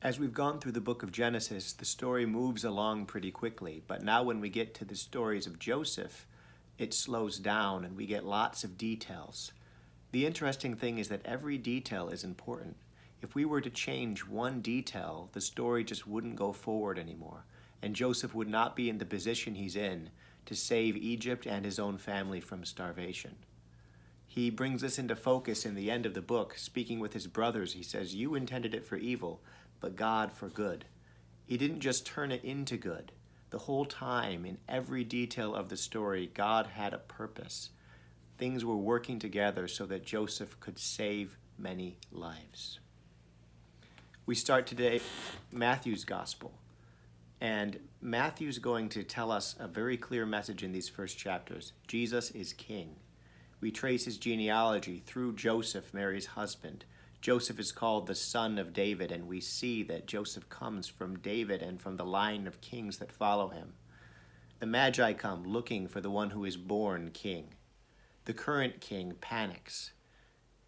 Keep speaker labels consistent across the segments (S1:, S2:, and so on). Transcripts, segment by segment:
S1: As we've gone through the book of Genesis, the story moves along pretty quickly, but now when we get to the stories of Joseph, it slows down and we get lots of details. The interesting thing is that every detail is important. If we were to change one detail, the story just wouldn't go forward anymore, and Joseph would not be in the position he's in to save Egypt and his own family from starvation. He brings this into focus in the end of the book. Speaking with his brothers, he says, "You intended it for evil, but God for good." He didn't just turn it into good. The whole time, in every detail of the story, God had a purpose. Things were working together so that Joseph could save many lives. We start today Matthew's Gospel. And Matthew's going to tell us a very clear message in these first chapters. Jesus is king. We trace his genealogy through Joseph, Mary's husband. Joseph is called the son of David, and we see that Joseph comes from David and from the line of kings that follow him. The Magi come looking for the one who is born king. The current king panics.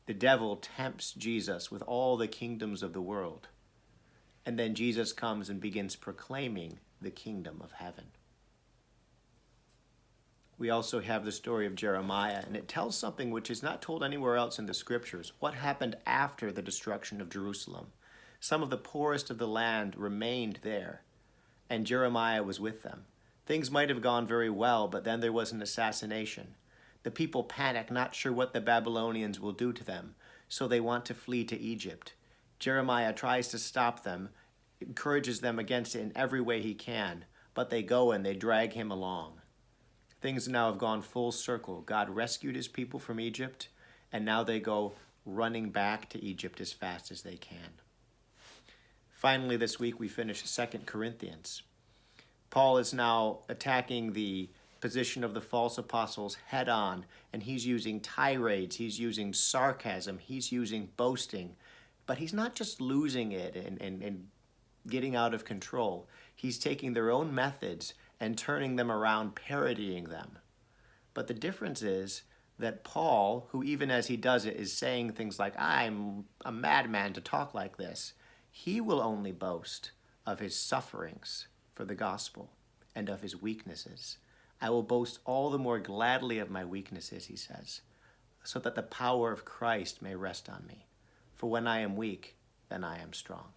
S1: The devil tempts Jesus with all the kingdoms of the world. And then Jesus comes and begins proclaiming the kingdom of heaven. We also have the story of Jeremiah, and it tells something which is not told anywhere else in the scriptures. What happened after the destruction of Jerusalem? Some of the poorest of the land remained there, and Jeremiah was with them. Things might have gone very well, but then there was an assassination. The people panic, not sure what the Babylonians will do to them, so they want to flee to Egypt. Jeremiah tries to stop them, encourages them against it in every way he can, but they go and they drag him along. Things now have gone full circle. God rescued his people from Egypt, and now they go running back to Egypt as fast as they can. Finally, this week we finish 2 Corinthians. Paul is now attacking the position of the false apostles head on, and he's using tirades, he's using sarcasm, he's using boasting, but he's not just losing it and getting out of control. He's taking their own methods and turning them around, parodying them. But the difference is that Paul, who even as he does it is saying things like, "I'm a madman to talk like this," he will only boast of his sufferings for the gospel and of his weaknesses. "I will boast all the more gladly of my weaknesses," he says, "so that the power of Christ may rest on me. For when I am weak, then I am strong."